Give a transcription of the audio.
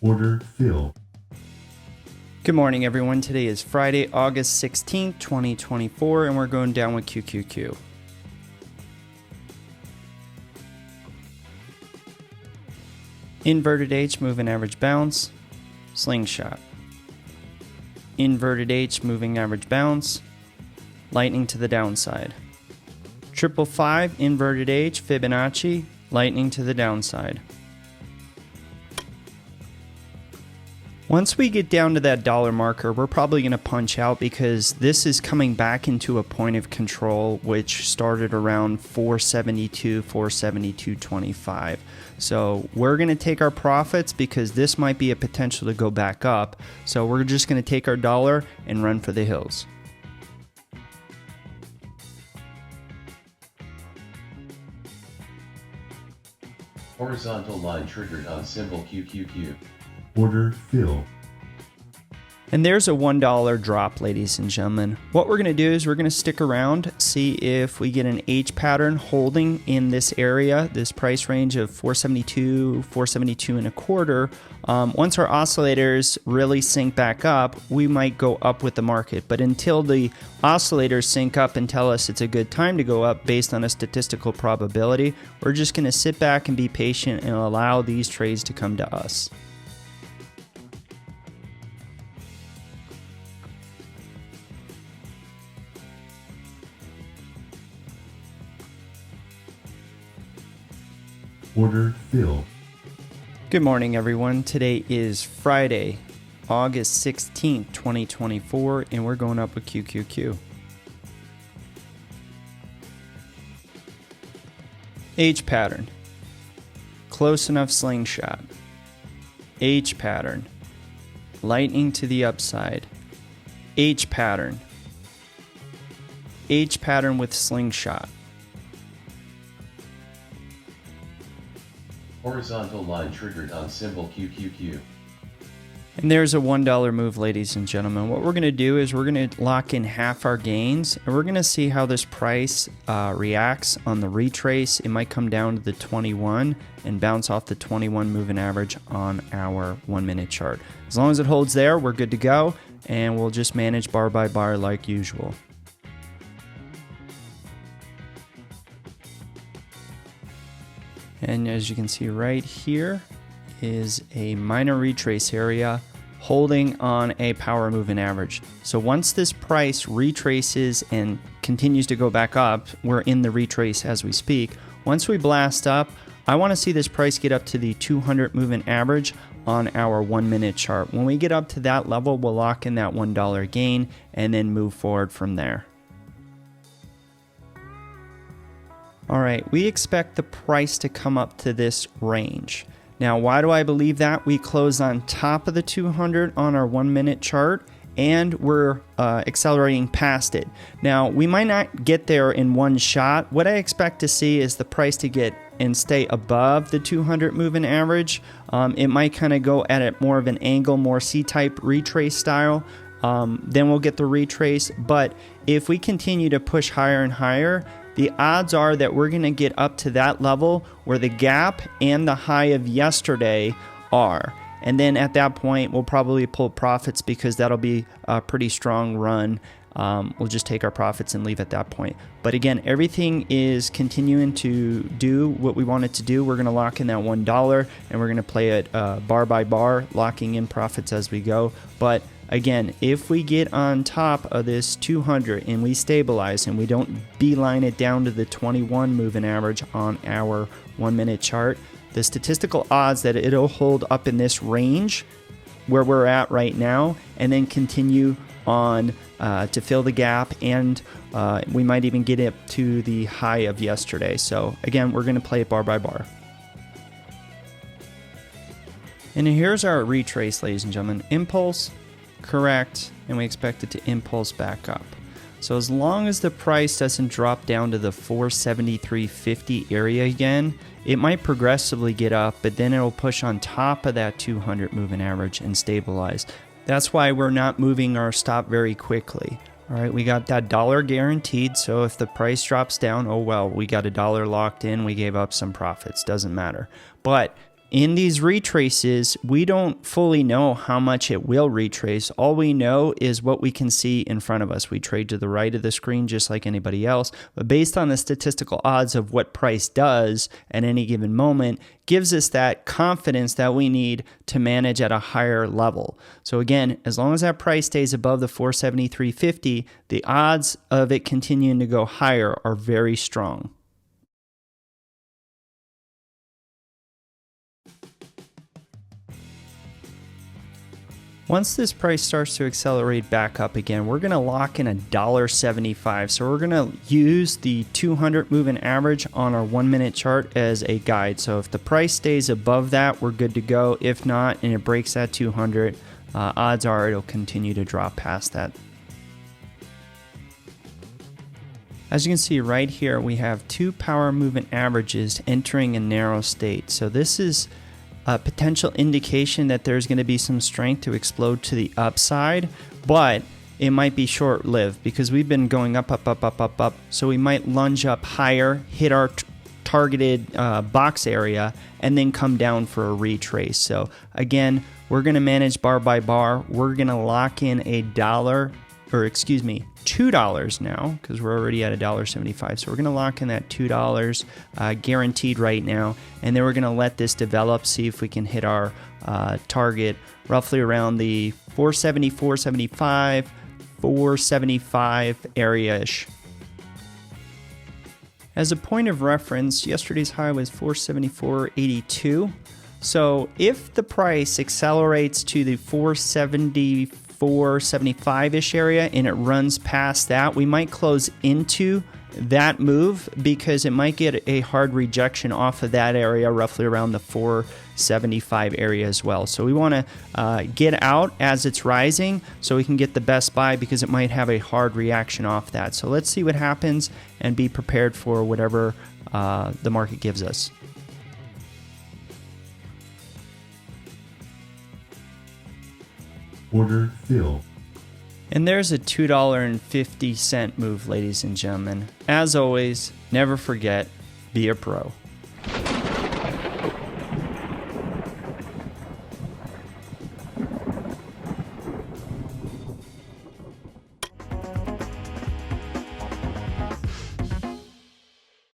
Order fill. Good morning, everyone. Today is Friday, August 16th, 2024, and we're going down with QQQ. Inverted H, moving average bounce, slingshot. Inverted H, moving average bounce, lightning to the downside. 555, inverted H, Fibonacci, lightning to the downside. Once we get down to that dollar marker, we're probably going to punch out because this is coming back into a point of control which started around 472, 472.25. So we're going to take our profits because this might be a potential to go back up. So we're just going to take our dollar and run for the hills. Horizontal line triggered on symbol QQQ. Order fill. And there's a $1 drop, ladies and gentlemen. What we're going to do is we're going to stick around, see if we get an H pattern holding in this area, this price range of 472, 472 and a quarter. Once our oscillators really sync back up, we might go up with the market. But until the oscillators sync up and tell us it's a good time to go up based on a statistical probability, we're just going to sit back and be patient and allow these trades to come to us. Order fill. Good morning, everyone. Today is Friday, August 16th, 2024, and we're going up with QQQ. H pattern. Close enough slingshot. H pattern. Lightning to the upside. H pattern. H pattern with slingshot. Horizontal line triggered on symbol QQQ. And there's a $1 move, ladies and gentlemen. What we're going to do is we're going to lock in half our gains, and we're going to see how this price reacts on the retrace. It might come down to the 21 and bounce off the 21 moving average on our 1 minute chart. As long as it holds there, we're good to go, and we'll just manage bar by bar like usual. And as you can see right here is a minor retrace area holding on a power moving average. So once this price retraces and continues to go back up, we're in the retrace as we speak. Once we blast up, I want to see this price get up to the 200 moving average on our 1 minute chart. When we get up to that level, we'll lock in that $1 gain and then move forward from there. All right, we expect the price to come up to this range. Now, why do I believe that? We close on top of the 200 on our 1 minute chart, and we're accelerating past it. Now, we might not get there in one shot. What I expect to see is the price to get and stay above the 200 moving average. It might kind of go at it more of an angle, more C-type retrace style. Then we'll get the retrace. But if we continue to push higher and higher, the odds are that we're going to get up to that level where the gap and the high of yesterday are. And then at that point, we'll probably pull profits because that'll be a pretty strong run. We'll just take our profits and leave at that point. But again, everything is continuing to do what we want it to do. We're going to lock in that $1 and we're going to play it bar by bar, locking in profits as we go. But again, if we get on top of this 200 and we stabilize and we don't beeline it down to the 21 moving average on our 1 minute chart, the statistical odds that it'll hold up in this range where we're at right now and then continue on to fill the gap, and we might even get it to the high of yesterday. So again, we're going to play it bar by bar. And here's our retrace, ladies and gentlemen. Impulse, correct, and we expect it to impulse back up. So as long as the price doesn't drop down to the 473.50 area again, it might progressively get up, but then it'll push on top of that 200 moving average and stabilize. That's why we're not moving our stop very quickly. All right, we got that $1 guaranteed, so if the price drops down, oh well, we got $1 locked in, we gave up some profits, doesn't matter. But in these retraces, we don't fully know how much it will retrace. All we know is what we can see in front of us. We trade to the right of the screen just like anybody else, but based on the statistical odds of what price does at any given moment, gives us that confidence that we need to manage at a higher level. So again, as long as that price stays above the 473.50, the odds of it continuing to go higher are very strong. Once this price starts to accelerate back up again, we're going to lock in $1.75. So we're going to use the 200 moving average on our 1 minute chart as a guide. So if the price stays above that, we're good to go. If not, and it breaks that 200, odds are it'll continue to drop past that. As you can see right here, we have 2 power moving averages entering a narrow state. So this is a potential indication that there's going to be some strength to explode to the upside, but it might be short-lived because we've been going up. So we might lunge up higher, hit our targeted box area, and then come down for a retrace. So again, we're going to manage bar by bar. We're going to lock in $2 now because we're already at $1.75. So we're going to lock in that $2 guaranteed right now, and then we're going to let this develop, see if we can hit our target roughly around the 470, 475, 475 area-ish. As a point of reference, yesterday's high was 474.82. So if the price accelerates to the 475-ish area and it runs past that, we might close into that move because it might get a hard rejection off of that area, roughly around the 475 area as well. So we want to get out as it's rising so we can get the best buy because it might have a hard reaction off that. So let's see what happens and be prepared for whatever the market gives us. Order fill. And there's a $2.50 move, ladies and gentlemen. As always, never forget, be a pro.